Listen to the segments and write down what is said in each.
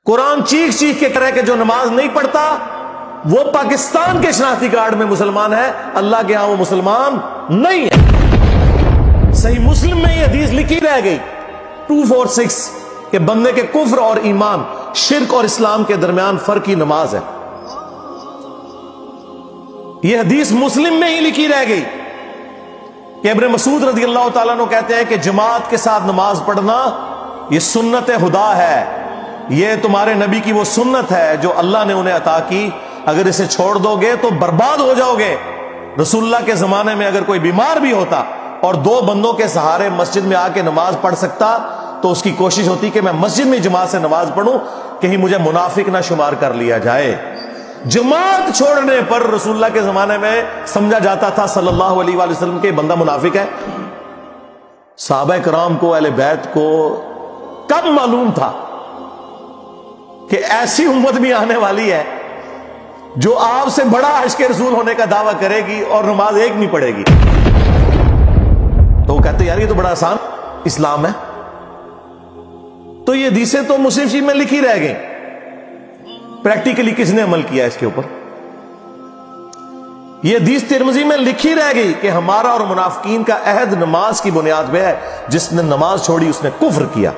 قرآن چیخ چیخ کے کرے کہ جو نماز نہیں پڑھتا وہ پاکستان کے شناختی کارڈ میں مسلمان ہے، اللہ کے ہاں وہ مسلمان نہیں ہے۔ صحیح مسلم میں یہ حدیث لکھی رہ گئی 246 کہ بندے کے کفر اور ایمان، شرک اور اسلام کے درمیان فرق کی نماز ہے۔ یہ حدیث مسلم میں ہی لکھی رہ گئی کہ ابن مسعود رضی اللہ تعالیٰ عنہ کہتے ہیں کہ جماعت کے ساتھ نماز پڑھنا یہ سنت خدا ہے، یہ تمہارے نبی کی وہ سنت ہے جو اللہ نے انہیں عطا کی، اگر اسے چھوڑ دو گے تو برباد ہو جاؤ گے۔ رسول اللہ کے زمانے میں اگر کوئی بیمار بھی ہوتا اور 2 بندوں کے سہارے مسجد میں آ کے نماز پڑھ سکتا تو اس کی کوشش ہوتی کہ میں مسجد میں جماعت سے نماز پڑھوں، کہیں مجھے منافق نہ شمار کر لیا جائے۔ جماعت چھوڑنے پر رسول اللہ کے زمانے میں سمجھا جاتا تھا صلی اللہ علیہ وآلہ وسلم کہ بندہ منافق ہے۔ صحابہ کرام کو، اہل بیت کو کب معلوم تھا کہ ایسی امت بھی آنے والی ہے جو آپ سے بڑا عشق رسول ہونے کا دعویٰ کرے گی اور نماز ایک نہیں پڑھے گی؟ تو وہ کہتے یار یہ تو بڑا آسان اسلام ہے۔ تو یہ حدیثیں تو مسلم شریف میں لکھی رہ گئی، پریکٹیکلی کس نے عمل کیا اس کے اوپر؟ یہ حدیث ترمذی میں لکھی رہ گئی کہ ہمارا اور منافقین کا عہد نماز کی بنیاد پہ ہے، جس نے نماز چھوڑی اس نے کفر کیا۔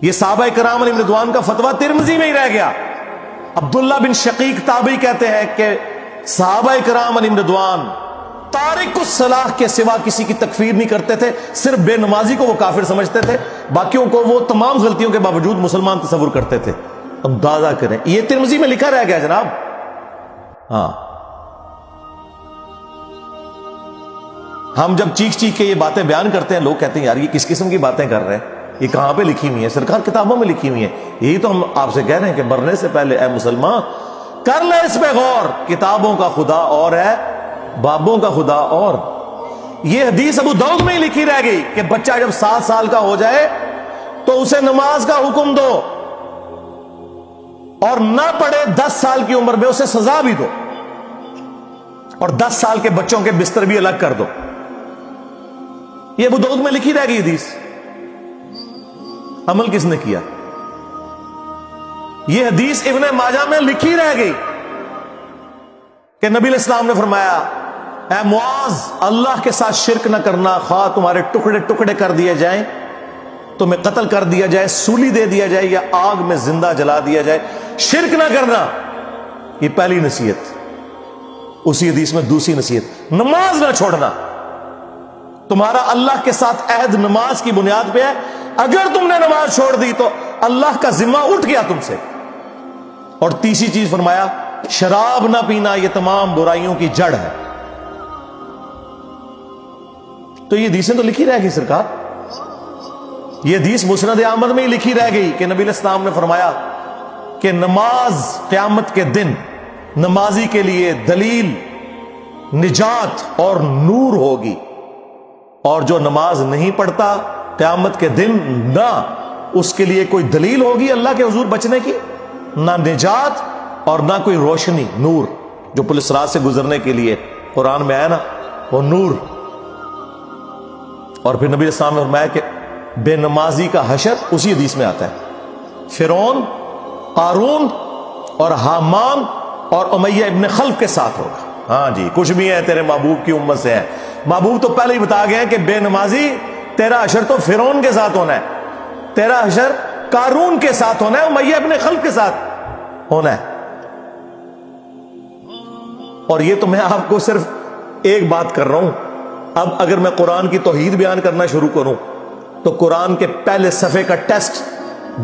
یہ صحابہ کرام علیہ رضوان کا فتویٰ ترمذی میں ہی رہ گیا۔ عبداللہ بن شقیق تابعی کہتے ہیں کہ صحابہ کرام علیہ رضوان تارک الصلاح کے سوا کسی کی تکفیر نہیں کرتے تھے، صرف بے نمازی کو وہ کافر سمجھتے تھے، باقیوں کو وہ تمام غلطیوں کے باوجود مسلمان تصور کرتے تھے۔ اندازہ کریں، یہ ترمذی میں لکھا رہ گیا جناب۔ ہاں، ہم جب چیخ چیخ کے یہ باتیں بیان کرتے ہیں لوگ کہتے ہیں یار یہ کس قسم کی باتیں کر رہے ہیں، یہ کہاں پہ لکھی ہوئی ہے؟ سرکار کتابوں میں لکھی ہوئی ہے۔ یہی تو ہم آپ سے کہہ رہے ہیں کہ مرنے سے پہلے اے مسلمان کر لے اس پہ غور، کتابوں کا خدا اور ہے، بابوں کا خدا اور۔ یہ حدیث ابو داؤد میں ہی لکھی رہ گئی کہ بچہ جب 7 سال کا ہو جائے تو اسے نماز کا حکم دو، اور نہ پڑھے 10 سال کی عمر میں اسے سزا بھی دو، اور 10 سال کے بچوں کے بستر بھی الگ کر دو۔ یہ ابو داؤد میں لکھی رہ گئی حدیث۔ عمل کس نے کیا؟ یہ حدیث ابن ماجہ میں لکھی رہ گئی کہ نبی علیہ السلام نے فرمایا اے معاذ اللہ کے ساتھ شرک نہ کرنا، خواہ تمہارے ٹکڑے ٹکڑے کر دیے جائیں، تمہیں قتل کر دیا جائے، سولی دے دیا جائے یا آگ میں زندہ جلا دیا جائے، شرک نہ کرنا۔ یہ پہلی نصیحت۔ اسی حدیث میں دوسری نصیحت، نماز نہ چھوڑنا۔ تمہارا اللہ کے ساتھ عہد نماز کی بنیاد پہ ہے، اگر تم نے نماز چھوڑ دی تو اللہ کا ذمہ اٹھ گیا تم سے۔ اور تیسری چیز فرمایا شراب نہ پینا، یہ تمام برائیوں کی جڑ ہے۔ تو یہ حدیثیں تو لکھی رہ گئی سرکار۔ یہ حدیث مسند احمد میں ہی لکھی رہ گئی کہ نبی علیہ السلام نے فرمایا کہ نماز قیامت کے دن نمازی کے لیے دلیل، نجات اور نور ہوگی، اور جو نماز نہیں پڑھتا قیامت کے دن نہ اس کے لیے کوئی دلیل ہوگی اللہ کے حضور بچنے کی، نہ نجات اور نہ کوئی روشنی، نور جو پولیس رات سے گزرنے کے لیے قرآن میں آیا نا وہ نور۔ اور پھر نبی علیہ السلام نے فرمایا کہ بے نمازی کا حشر اسی حدیث میں آتا ہے، فرعون، قارون اور حامان اور امیہ ابن خلف کے ساتھ ہوگا۔ ہاں جی، کچھ بھی ہے تیرے محبوب کی امت سے ہے۔ محبوب تو پہلے ہی بتا گیا کہ بے نمازی تیرا حشر تو فرعون کے ساتھ ہونا ہے، تیرا حشر قارون کے ساتھ ہونا ہے، امیہ ابن خلف کے ساتھ ہونا ہے۔ اور یہ تو میں آپ کو صرف ایک بات کر رہا ہوں۔ اب اگر میں قرآن کی توحید بیان کرنا شروع کروں تو قرآن کے پہلے صفحے کا ٹیسٹ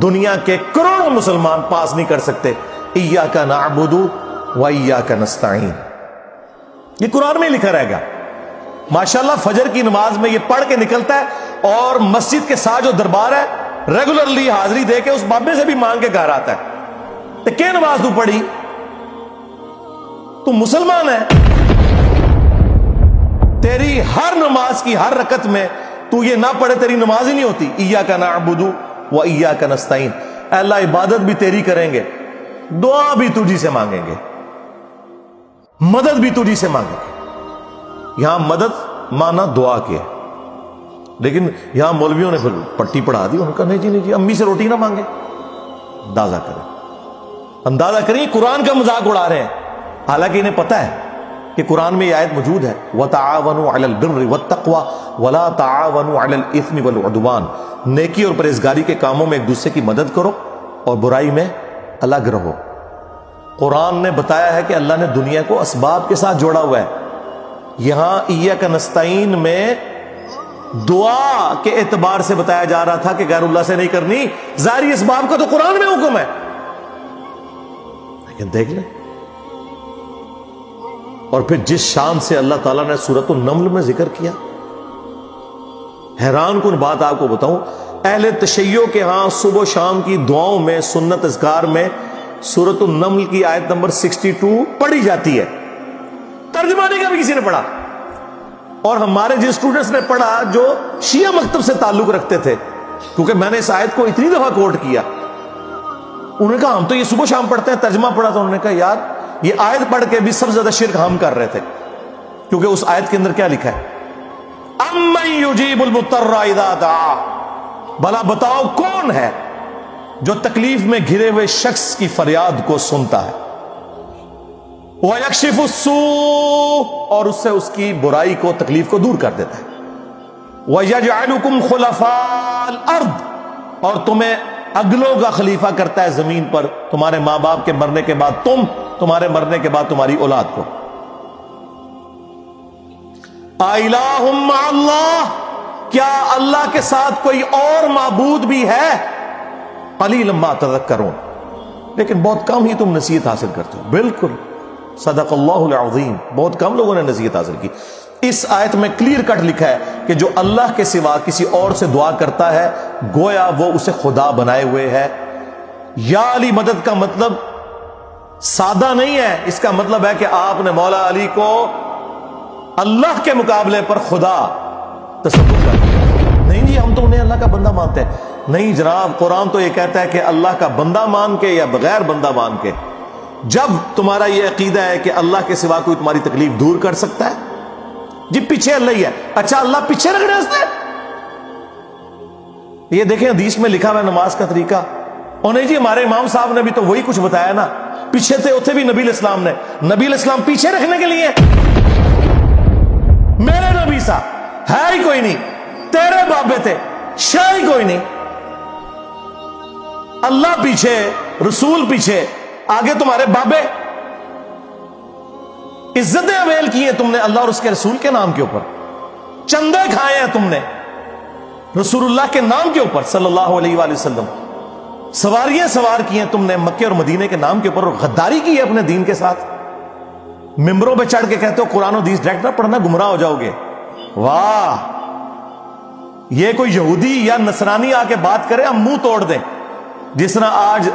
دنیا کے کروڑوں مسلمان پاس نہیں کر سکتے۔ ایاک نعبد و ایاک نستعین، یہ قرآن میں لکھا رہے گا۔ ماشاءاللہ فجر کی نماز میں یہ پڑھ کے نکلتا ہے، اور مسجد کے ساتھ جو دربار ہے ریگولرلی حاضری دے کے اس بابے سے بھی مانگ کے گھر آتا ہے۔ تو کیا نماز تو پڑھی؟ تو مسلمان ہے، تیری ہر نماز کی ہر رکعت میں تو یہ نہ پڑھے تیری نماز ہی نہیں ہوتی۔ ایاک نعبد و ایاک نستعین، اے اللہ عبادت بھی تیری کریں گے، دعا بھی تجھی سے مانگیں گے، مدد بھی تجھی سے مانگیں گے۔ یہاں مدد مانا دعا کے، لیکن یہاں مولویوں نے پھر پٹی پڑھا دی، ان کا نہیں جی امی سے روٹی نہ مانگے. اندازہ کریں قرآن کا مذاق اڑا رہے ہیں، حالانکہ انہیں پتہ ہے کہ قرآن میں یہ آیت موجود ہے وَتَعَاوَنُوا عَلَى الْبِرِّ وَالتَّقْوَى وَلَا تَعَاوَنُوا عَلَى الْإِثْمِ وَالْعُدْوَانِ. نیکی اور پرہیزگاری کے کاموں میں ایک دوسرے کی مدد کرو اور برائی میں الگ رہو. قرآن نے بتایا ہے کہ اللہ نے دنیا کو اسباب کے ساتھ جوڑا ہوا ہے. یہاں ایاک نستعین میں دعا کے اعتبار سے بتایا جا رہا تھا کہ غیر اللہ سے نہیں کرنی، ظاہری اسباب کا تو قرآن میں حکم ہے. لیکن دیکھ لیں، اور پھر جس شان سے اللہ تعالیٰ نے سورۃ النمل میں ذکر کیا، حیران کن بات آپ کو بتاؤں، اہل تشیع کے ہاں صبح و شام کی دعاؤں میں، سنت اذکار میں سورۃ النمل کی آیت نمبر 62 پڑھی جاتی ہے. ترجمہ نہیں کبھی کسی نے پڑھا. اور ہمارے جن اسٹوڈنٹس نے پڑھا جو شیعہ مکتب سے تعلق رکھتے تھے، کیونکہ میں نے اس آیت کو اتنی دفعہ کوٹ کیا، انہوں نے کہا ہم تو یہ صبح شام پڑھتے ہیں، ترجمہ پڑھا تو انہوں نے کہا یار یہ آیت پڑھ کے بھی سب سے زیادہ شرک ہم کر رہے تھے، کیونکہ اس آیت کے اندر کیا لکھا ہے؟ اَمَّن يُجِيبُ الْمُضْطَرَّ إِذَا دَعَاهُ. بھلا بتاؤ کون ہے جو تکلیف میں گھرے ہوئے شخص کی فریاد کو سنتا ہے، وَيَكْشِفُ السُّوءَ، اور اس سے اس کی برائی کو، تکلیف کو دور کر دیتا ہے، وَيَجْعَلُكُمْ خُلَفَاءَ الْأَرْضِ، اور تمہیں اگلوں کا خلیفہ کرتا ہے زمین پر، تمہارے ماں باپ کے مرنے کے بعد تم، تمہارے مرنے کے بعد تمہاری اولاد کو. اَإِلَٰهٌ مَّعَ اللَّهِ، کیا اللہ کے ساتھ کوئی اور معبود بھی ہے؟ قَلِيلًا مَّا تَذَكَّرُونَ، لیکن بہت کم ہی تم نصیحت حاصل کرتے ہو. بالکل صدق اللہ العظیم، بہت کم لوگوں نے نصیحت حاصل کی. اس آیت میں کلیئر کٹ لکھا ہے کہ جو اللہ کے سوا کسی اور سے دعا کرتا ہے گویا وہ اسے خدا بنائے ہوئے ہے. یا علی مدد کا مطلب سادہ نہیں ہے، اس کا مطلب ہے کہ آپ نے مولا علی کو اللہ کے مقابلے پر خدا تصور کر دیا. نہیں جی ہم تو انہیں اللہ کا بندہ مانتے ہیں. نہیں جناب، قرآن تو یہ کہتا ہے کہ اللہ کا بندہ مان کے یا بغیر بندہ مان کے. جب تمہارا یہ عقیدہ ہے کہ اللہ کے سوا کوئی تمہاری تکلیف دور کر سکتا ہے، جی پیچھے اللہ ہی ہے. اچھا اللہ پیچھے رکھ رہے ہیں. یہ دیکھیں حدیث میں لکھا ہوا ہے نماز کا طریقہ. اور نہیں جی ہمارے امام صاحب نے بھی تو وہی کچھ بتایا نا، پیچھے تھے اتنے بھی نبی علیہ السلام نے. نبی علیہ السلام پیچھے رکھنے کے لیے، میرے نبی صاحب ہے ہی کوئی نہیں، تیرے بابے تھے شے ہی کوئی نہیں. اللہ پیچھے، رسول پیچھے، آگے تمہارے بابے. عزتیں اویل کی ہیں تم نے اللہ اور اس کے رسول کے نام کے اوپر، چندے کھائے ہیں تم نے رسول اللہ کے نام کے اوپر صلی اللہ علیہ وآلہ وسلم. سواریاں سوار کی ہیں تم نے مکے اور مدینے کے نام کے اوپر، اور غداری کی ہے اپنے دین کے ساتھ. ممبروں پہ چڑھ کے کہتے ہو قرآن و حدیث ڈائریکٹ نہ پڑھنا، گمراہ ہو جاؤ گے. واہ، یہ کوئی یہودی یا نصرانی آ کے بات کرے ہم منہ توڑ دیں. جس طرح آج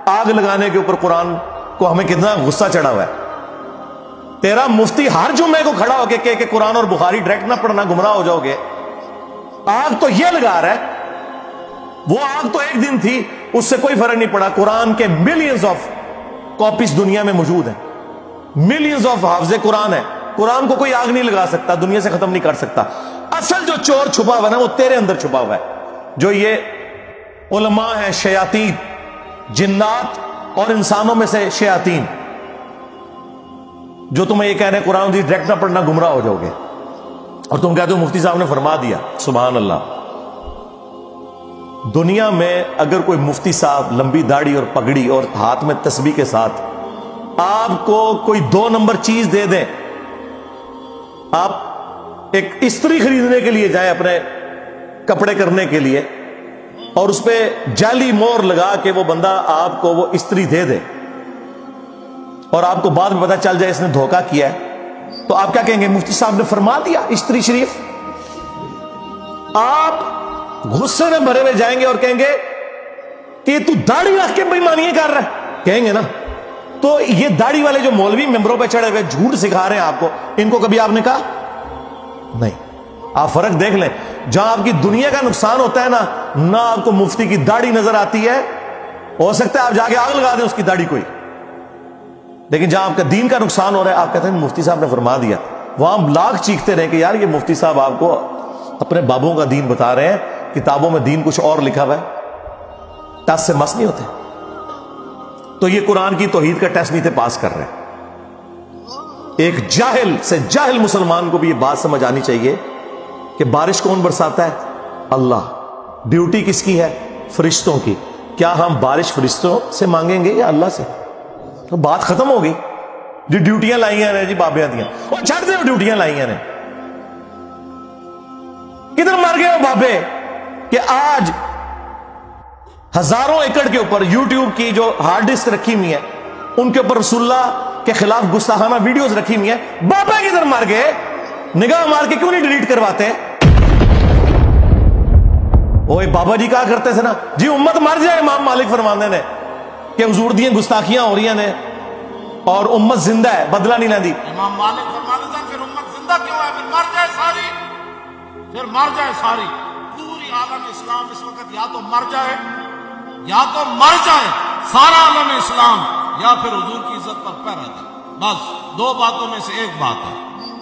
آگ لگانے کے اوپر قرآن کو ہمیں کتنا غصہ چڑھا ہوا ہے. تیرا مفتی ہر جمعے کو کھڑا ہو کے کہ قرآن اور بخاری ڈائریکٹ نہ پڑھنا، گمراہ ہو جاؤ گے. آگ تو یہ لگا رہا ہے، وہ آگ تو ایک دن تھی، اس سے کوئی فرق نہیں پڑا. قرآن کے ملینز آف کاپیز دنیا میں موجود ہیں، ملینز آف حافظ قرآن ہے. قرآن کو کوئی آگ نہیں لگا سکتا، دنیا سے ختم نہیں کر سکتا. اصل جو چور چھپا ہوا ہے نا وہ تیرے اندر چھپا ہوا ہے. جو یہ علماء ہیں، شیاطین، جنات اور انسانوں میں سے شیاطین، جو تمہیں یہ کہہ رہے ہیں قرآن حدیث ڈائریکٹ نہ پڑھنا، گمراہ ہو جاؤ گے. اور تم کہتے ہو مفتی صاحب نے فرما دیا. سبحان اللہ. دنیا میں اگر کوئی مفتی صاحب لمبی داڑھی اور پگڑی اور ہاتھ میں تسبیح کے ساتھ آپ کو کوئی 2 نمبر چیز دے دیں، آپ ایک استری خریدنے کے لیے جائیں اپنے کپڑے کرنے کے لیے، اور اس پہ جعلی مور لگا کے وہ بندہ آپ کو وہ استری دے دے، اور آپ کو بعد میں پتہ چل جائے اس نے دھوکہ کیا ہے، تو آپ کیا کہیں گے؟ مفتی صاحب نے فرما دیا استری شریف. آپ غصے میں بھرے ہوئے جائیں گے اور کہیں گے کہ تو داڑھی رکھ کے بےایمانیاں کر رہا ہے، کہیں گے نا. تو یہ داڑھی والے جو مولوی ممبروں پہ چڑھے ہوئے جھوٹ سکھا رہے ہیں آپ کو، ان کو کبھی آپ نے کہا نہیں. آپ فرق دیکھ لیں، جہاں آپ کی دنیا کا نقصان ہوتا ہے نا، نہ آپ کو مفتی کی داڑھی نظر آتی ہے. ہو سکتا ہے آپ جا کے آگ لگا دیں اس کی داڑھی کوئی، لیکن جہاں آپ کا دین کا نقصان ہو رہا ہے آپ کہتے ہیں مفتی صاحب نے فرما دیا. وہاں لاکھ چیختے رہے کہ یار یہ مفتی صاحب آپ کو اپنے بابوں کا دین بتا رہے ہیں، کتابوں میں دین کچھ اور لکھا ہوا ہے، ٹس سے مس نہیں ہوتے. تو یہ قرآن کی توحید کا ٹیسٹ نہیں تھے پاس کر رہے. ایک جاہل سے جاہل مسلمان کو بھی یہ بات سمجھ آنی چاہیے کہ بارش کون برساتا ہے؟ اللہ. ڈیوٹی کس کی ہے؟ فرشتوں کی. کیا ہم بارش فرشتوں سے مانگیں گے یا اللہ سے؟ تو بات ختم ہوگی. جی ڈیوٹیاں لائیاں نے جی بابیاں دیاں، وہ چھڑ دے، ڈیوٹیاں لائیاں نے. کدھر مر گئے وہ بابے کہ آج ہزاروں ایکڑ کے اوپر یوٹیوب کی جو ہارڈ ڈسک رکھی ہوئی ہے ان کے اوپر رسول اللہ کے خلاف گستاخانہ ویڈیوز رکھی ہوئی ہیں. بابا کدھر مر گئے؟ نگاہ مار کے کیوں نہیں ڈیلیٹ کرواتے؟ اوے بابا جی کہا کرتے تھے نا جی امت مر جائے، امام مالک فرماندے نے کہ حضور دی گستاخیاں ہو رہی ہیں اور امت زندہ ہے، بدلہ نہیں لیندی. امام مالک فرماتے تھے پھر امت زندہ کیوں ہے؟ پھر مر جائے ساری، پھر مر جائے ساری. پوری عالم اسلام اس وقت یا تو مر جائے، یا تو مر جائے سارا عالم اسلام، یا پھر حضور کی عزت پر پہ رہ جائے. بس دو باتوں میں سے ایک بات ہے.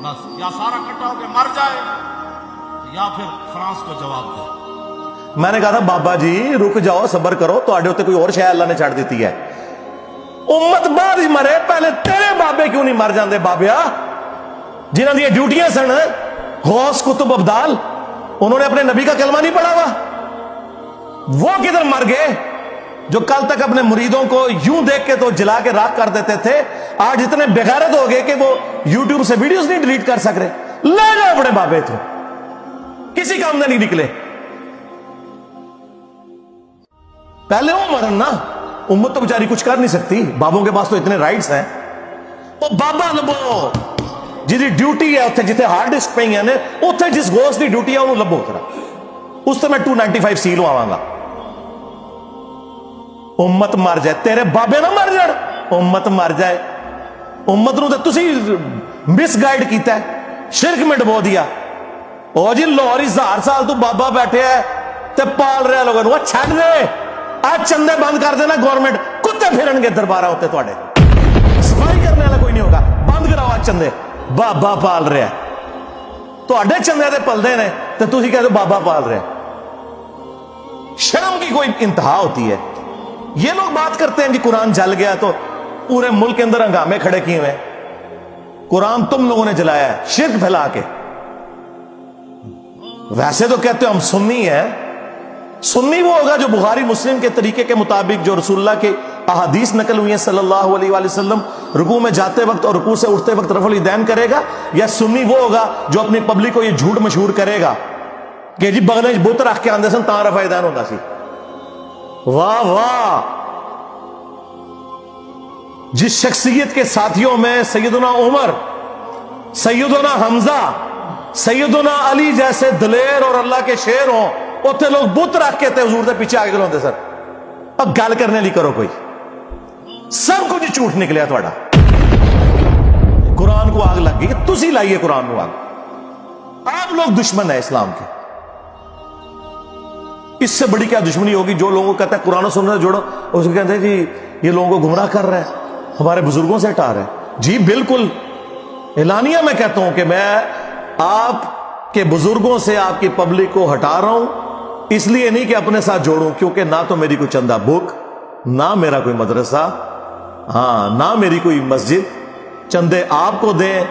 بس یا سارا کٹا ہو کے مر جائے یا پھر فرانس کو جواب دے. میں نے کہا تھا بابا جی رک جاؤ، صبر کرو، تو آڈے ہوتے کوئی اور شے اللہ نے چھاڑ دیتی ہے. امت بعد ہی مرے، پہلے تیرے بابے کیوں نہیں مر جاندے بابیا جنہاں دی ڈیوٹیاں سن؟ غوث کتب ابدال، انہوں نے اپنے نبی کا کلمہ نہیں پڑھا ہوا؟ وہ کدھر مر گئے جو کل تک اپنے مریدوں کو یوں دیکھ کے تو جلا کے راکھ کر دیتے تھے، آج اتنے بغیرت ہو گئے کہ وہ یوٹیوب سے ویڈیوز نہیں ڈیلیٹ کر سک رہے. لے جاؤ اپنے بابے تو، کسی کام میں نہیں نکلے. پہلے وہ مرن نا، امت تو بیچاری کچھ کر نہیں سکتی، بابوں کے پاس تو اتنے رائٹس ہیں. وہ بابا لبو جی ڈیوٹی ہے اتنے جتنے ہارڈ ڈسک پہ ہیں اتنے جس غوث کی ڈیوٹی ہے انہوں لبو اتنا، اس سے میں 295 سیل آواں گا. امت مر جائے، تیرے بابے نہ مر جائے، امت مر جائے. امت نو تو تسی مس گائیڈ کیتا ہے، شرک میں ڈبو دیا. او جی لاہور 1000 سال تو بابا بیٹھے ہے تے پال رہے لوگوں نو. چھڑ دے، آج چندے بند کر دینا گورنمنٹ، کتے پھرن گے دربارہ ہوتے تواڈے، صفائی کرنے والا کوئی نہیں ہوگا. بند کراؤ آج چندے، بابا پال رہے ہیں. تواڈے چندے تے پلدے نے تے تسی کہتے بابا پال رہے. شرم کی کوئی انتہا ہوتی ہے. یہ لوگ بات کرتے ہیں جی قرآن جل گیا تو پورے ملک کے اندر ہنگامے کھڑے کیے ہوئے. قرآن تم لوگوں نے جلایا ہے شرک پھیلا کے. ویسے تو کہتے ہو ہم سنی ہیں. سنی وہ ہوگا جو بخاری مسلم کے طریقے کے مطابق جو رسول اللہ کے احادیث نقل ہوئی ہیں صلی اللہ علیہ وآلہ وسلم، رکوع میں جاتے وقت اور رکوع سے اٹھتے وقت رفع الیدین کرے گا. یا سنی وہ ہوگا جو اپنی پبلک کو یہ جھوٹ مشہور کرے گا کہ جی بغلے بت رکھ کے آندے سن تاں رفع الیدین ہوتا سی. واہ واہ. جس شخصیت کے ساتھیوں میں سیدنا عمر، سیدنا حمزہ، سیدنا علی جیسے دلیر اور اللہ کے شیر ہوں، اتنے لوگ بت رکھ کے تے حضور دے پیچھے آگے کھلوندے سر. اب گل کرنے لی کرو کوئی، سب کچھ جھوٹ نکلیا تھوڑا. قرآن کو آگ لگ گئی، تسی لائیے قرآن کو آگ. آپ لوگ دشمن ہیں اسلام کے. اس سے بڑی کیا دشمنی ہوگی جو لوگوں کو کہتا ہے قرآن و سنت سے جوڑو، اس کو کہتے ہیں جی یہ لوگوں کو گمراہ کر رہا ہے، ہمارے بزرگوں سے ہٹا رہا ہے. جی بالکل اعلانیہ میں کہتا ہوں کہ میں آپ کے بزرگوں سے آپ کی پبلک کو ہٹا رہا ہوں، اس لیے نہیں کہ اپنے ساتھ جوڑوں، کیونکہ نہ تو میری کوئی چندہ بک، نہ میرا کوئی مدرسہ، ہاں نہ میری کوئی مسجد. چندے آپ کو دیں،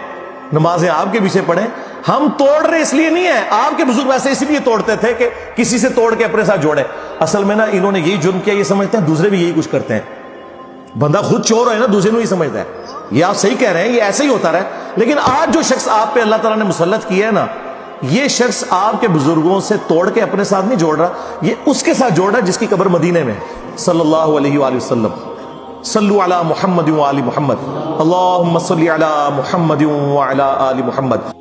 نمازیں آپ کے پیچھے پڑھیں. ہم توڑ رہے اس لیے نہیں ہے، آپ کے بزرگ ویسے اس لیے توڑتے تھے کہ کسی سے توڑ کے اپنے ساتھ جوڑے. اصل میں نا انہوں نے یہی جرم کیا، یہ سمجھتے ہیں دوسرے بھی یہی کچھ کرتے ہیں. بندہ خود چور ہے نا، دوسرے کو ہی سمجھتا ہے. یہ آپ صحیح کہہ رہے ہیں، یہ ایسے ہی ہوتا رہا. لیکن آج جو شخص آپ پہ اللہ تعالیٰ نے مسلط کیا ہے نا، یہ شخص آپ کے بزرگوں سے توڑ کے اپنے ساتھ نہیں جوڑ رہا، یہ اس کے ساتھ جوڑ رہا جس کی قبر مدینے میں صلی اللہ علیہ وآلہ وسلم. صلو علی محمد وآل محمد، اللہم صلی علی محمد وعلی آل محمد.